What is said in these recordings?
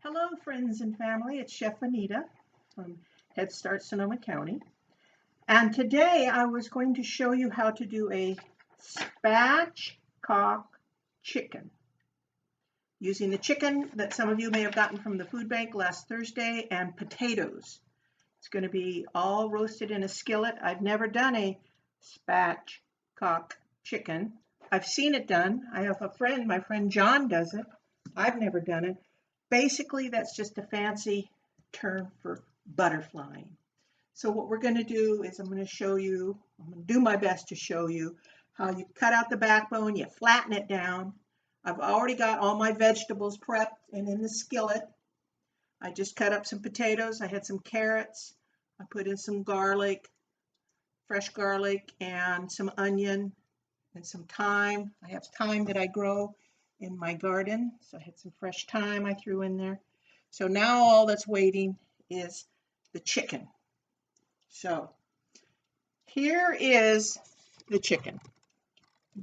Hello, friends and family. It's Chef Anita from Head Start Sonoma County. And today I was going to show you how to do a spatchcock chicken using the chicken that some of you may have gotten from the food bank last Thursday and potatoes. It's going to be all roasted in a skillet. I've never done a spatchcock chicken. I've seen it done. I have a friend, my friend John does it. I've never done it. Basically, that's just a fancy term for butterflying. So what we're going to do is I'm going to do my best to show you how you cut out the backbone, you flatten it down. I've already got all my vegetables prepped and in the skillet. I just cut up some potatoes. I had some carrots. I put in some garlic, fresh garlic, and some onion and some thyme. I have thyme that I grow in my garden, so I had some fresh thyme I threw in there. So now all that's waiting is the chicken. So here is the chicken.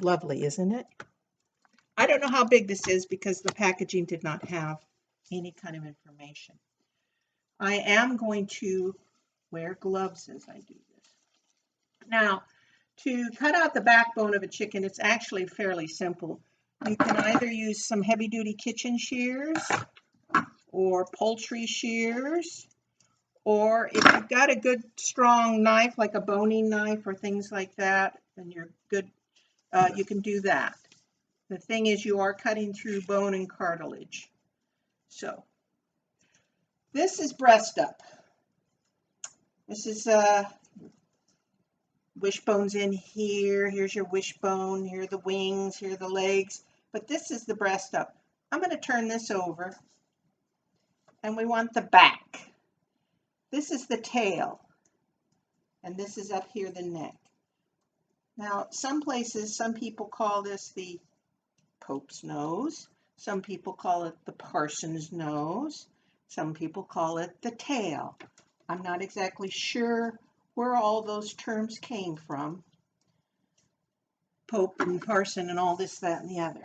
Lovely, isn't it? I don't know how big this is because the packaging did not have any kind of information. I am going to wear gloves as I do this. Now, to cut out the backbone of a chicken, it's actually fairly simple. You can either use some heavy-duty kitchen shears or poultry shears, or if you've got a good strong knife like a boning knife or things like that, then you're good. You can do that. The thing is, you are cutting through bone and cartilage. So this is breast up. This is wishbone's in here. Here's your wishbone. Here are the wings. Here are the legs. But this is the breast up. I'm going to turn this over. And we want the back. This is the tail. And this is up here, the neck. Now, some places, some people call this the Pope's nose. Some people call it the parson's nose. Some people call it the tail. I'm not exactly sure where all those terms came from. Pope and parson and all this, that, and the other.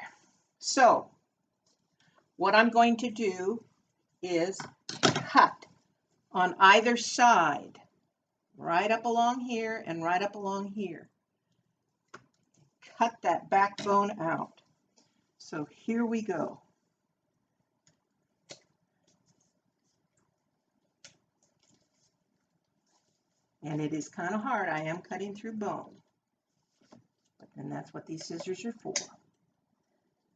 So, what I'm going to do is cut on either side, right up along here and right up along here. Cut that backbone out. So here we go. And it is kind of hard. I am cutting through bone. And that's what these scissors are for.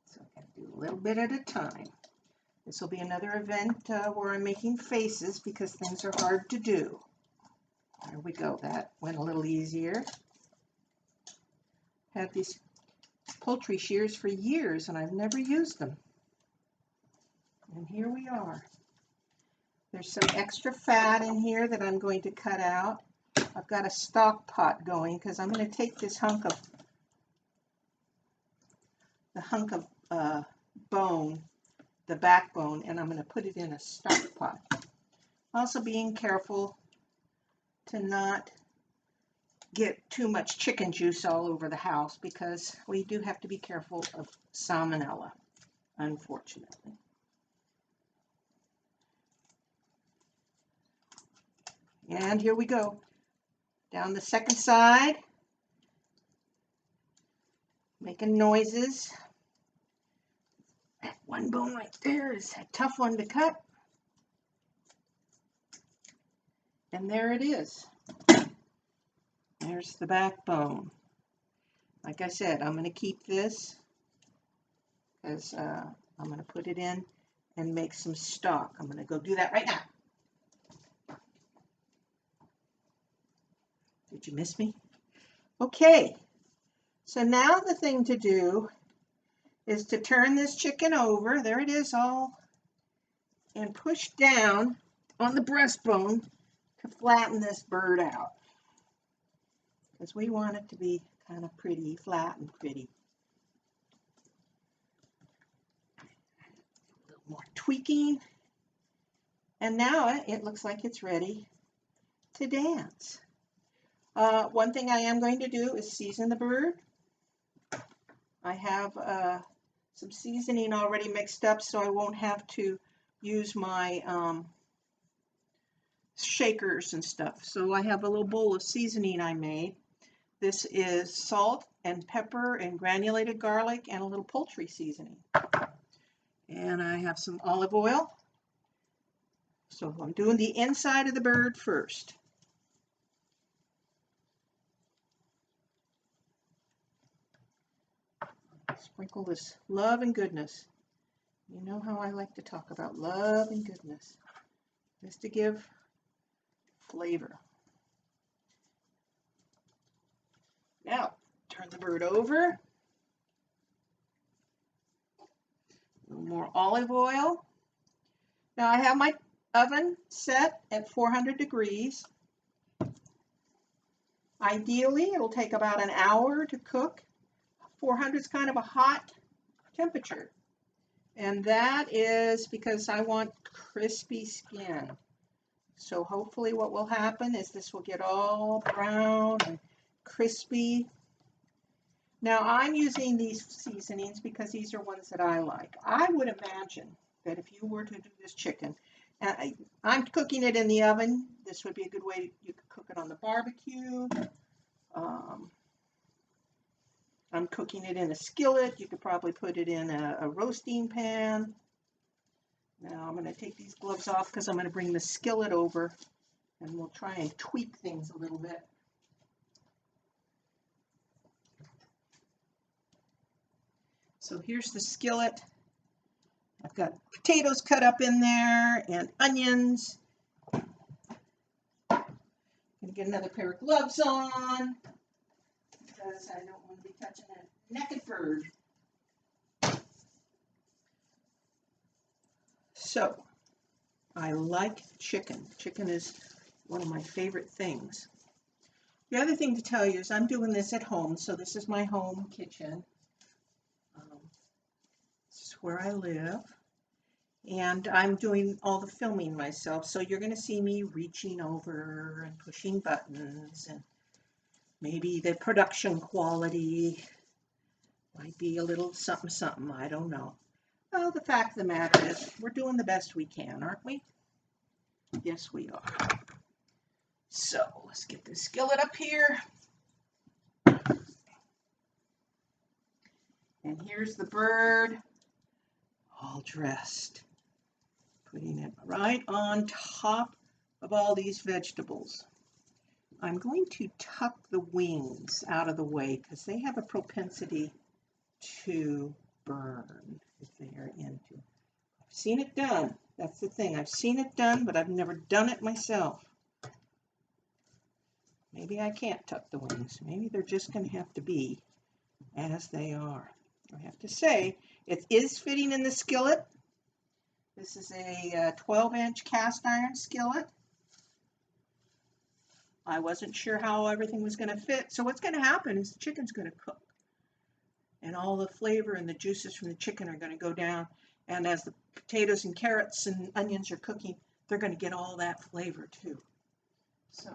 So I'm going to do a little bit at a time. This will be another event where I'm making faces because things are hard to do. There we go. That went a little easier. Had these poultry shears for years and I've never used them. And here we are. There's some extra fat in here that I'm going to cut out. I've got a stock pot going because I'm going to take this hunk of bone, the backbone, and I'm going to put it in a stock pot. Also being careful to not get too much chicken juice all over the house because we do have to be careful of salmonella, unfortunately. And here we go. Down the second side, making noises. That one bone right there is a tough one to cut. And there it is. There's the backbone. Like I said, I'm going to keep this because I'm going to put it in and make some stock. I'm going to go do that right now. Did you miss me? Okay. So now the thing to do is to turn this chicken over. There it is all. And push down on the breastbone to flatten this bird out. Because we want it to be kind of pretty, flat and pretty. A little more tweaking. And now it looks like it's ready to dance. One thing I am going to do is season the bird. I have some seasoning already mixed up so I won't have to use my shakers and stuff. So I have a little bowl of seasoning I made. This is salt and pepper and granulated garlic and a little poultry seasoning. And I have some olive oil. So I'm doing the inside of the bird first. Sprinkle this love and goodness. You know how I like to talk about love and goodness, just to give flavor. Now, turn the bird over. A little more olive oil. Now I have my oven set at 400 degrees. Ideally, it'll take about an hour to cook. 400 is kind of a hot temperature. And that is because I want crispy skin. So hopefully what will happen is this will get all brown and crispy. Now I'm using these seasonings because these are ones that I like. I would imagine that if you were to do this chicken, I'm cooking it in the oven. This would be a good way you could cook it on the barbecue. I'm cooking it in a skillet. You could probably put it in a roasting pan. Now I'm going to take these gloves off because I'm going to bring the skillet over and we'll try and tweak things a little bit. So here's the skillet. I've got potatoes cut up in there and onions. I'm going to get another pair of gloves on because I don't want to be touching a naked bird. So, I like chicken. Chicken is one of my favorite things. The other thing to tell you is I'm doing this at home, so this is my home kitchen. This is where I live. And I'm doing all the filming myself, so you're going to see me reaching over and pushing buttons, and maybe the production quality might be a little something something, I don't know. Well, the fact of the matter is we're doing the best we can, aren't we? Yes, we are. So let's get this skillet up here. And here's the bird, all dressed. Putting it right on top of all these vegetables. I'm going to tuck the wings out of the way because they have a propensity to burn if they are into. I've seen it done. That's the thing. I've seen it done, but I've never done it myself. Maybe I can't tuck the wings. Maybe they're just going to have to be as they are. I have to say, it is fitting in the skillet. This is a 12-inch cast iron skillet. I wasn't sure how everything was going to fit. So what's going to happen is the chicken's going to cook. And all the flavor and the juices from the chicken are going to go down. And as the potatoes and carrots and onions are cooking, they're going to get all that flavor too. So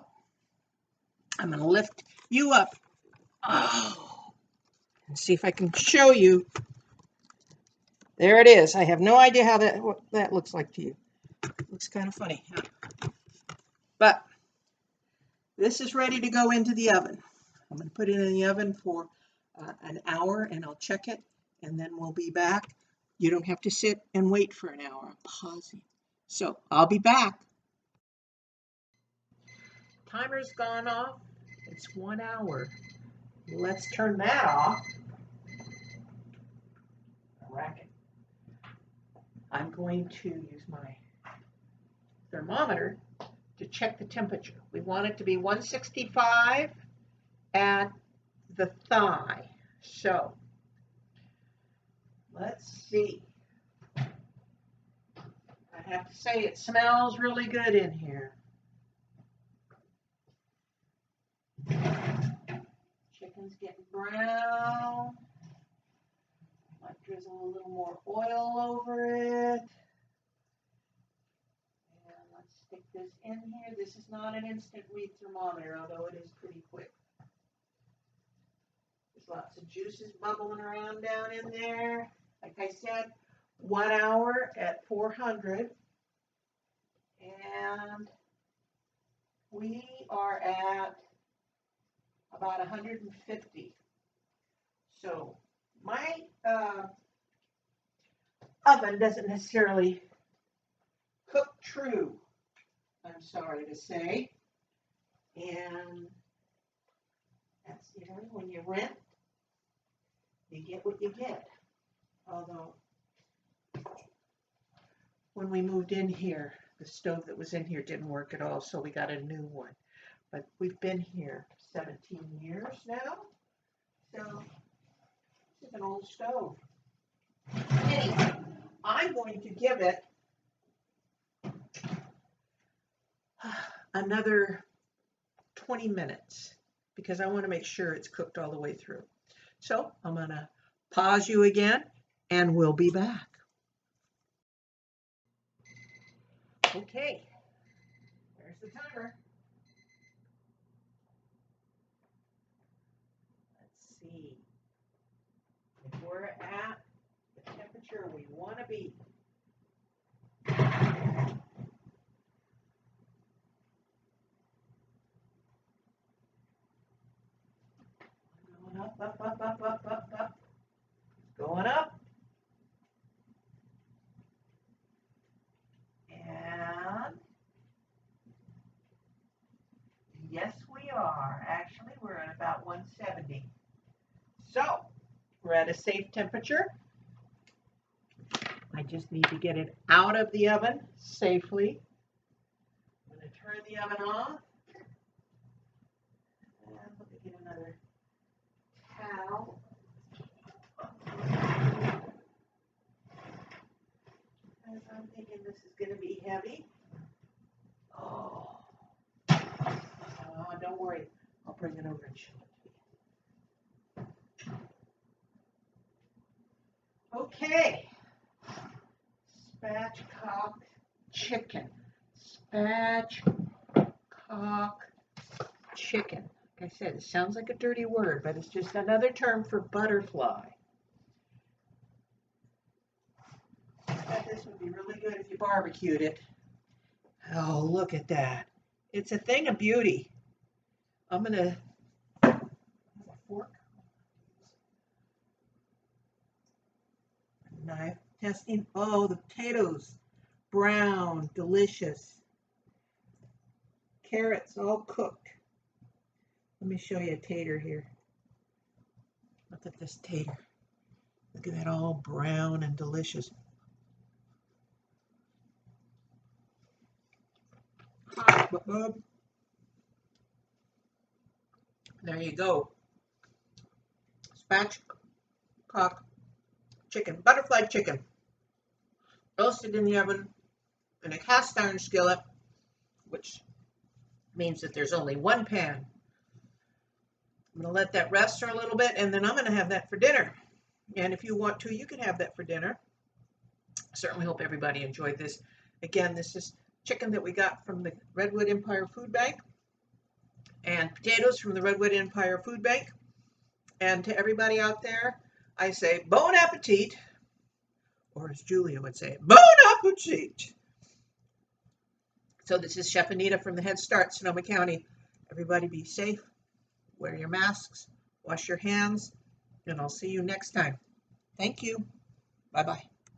I'm going to lift you up. Oh, and see if I can show you. There it is. I have no idea how what that looks like to you. It looks kind of funny. But this is ready to go into the oven. I'm going to put it in the oven for an hour and I'll check it and then we'll be back. You don't have to sit and wait for an hour. I'm pausing. So I'll be back. Timer's gone off. It's 1 hour. Let's turn that off. Racket. I'm going to use my thermometer to check the temperature. We want it to be 165 at the thigh. So let's see. I have to say it smells really good in here. Chicken's getting brown. Might drizzle a little more oil over it. And let's stick this in here. This is not an instant read thermometer, although it is pretty quick. There's lots of juices bubbling around down in there. Like I said, 1 hour at 400, and we are at about 150. So my oven doesn't necessarily cook true, I'm sorry to say. And that's, when you rent, you get what you get. Although, when we moved in here, the stove that was in here didn't work at all, so we got a new one. But we've been here 17 years now, so it's an old stove. Anyway, I'm going to give it another 20 minutes because I want to make sure it's cooked all the way through. So I'm going to pause you again and we'll be back. Okay, there's the timer. Let's see if we're at the temperature we want to be. Going up, up, up, up, up, up, up. Going up. And yes, we are. Actually, we're at about 170. So we're at a safe temperature. I just need to get it out of the oven safely. I'm going to turn the oven off. And let me get another towel. As I'm thinking this is going to be heavy. Oh, don't worry. I'll bring it over and show it to you. Okay. Spatchcock chicken. Spatchcock chicken. Like I said, it sounds like a dirty word, but it's just another term for butterfly. I thought this would be really good if you barbecued it. Oh, look at that. It's a thing of beauty. I'm going to have a fork. Knife. Testing. Oh, the potatoes. Brown. Delicious. Carrots all cooked. Let me show you a tater here. Look at this tater. Look at that, all brown and delicious. Hot, bub. There you go. Spatchcock chicken, butterflied chicken. Roasted in the oven in a cast iron skillet, which means that there's only one pan. I'm going to let that rest for a little bit, and then I'm going to have that for dinner. And if you want to, you can have that for dinner. I certainly hope everybody enjoyed this. Again, this is chicken that we got from the Redwood Empire Food Bank, and potatoes from the Redwood Empire Food Bank. And to everybody out there, I say bon appetit, or as Julia would say, bon appetit. So this is Chef Anita from the Head Start, Sonoma County. Everybody be safe, wear your masks, wash your hands, and I'll see you next time. Thank you. Bye-bye.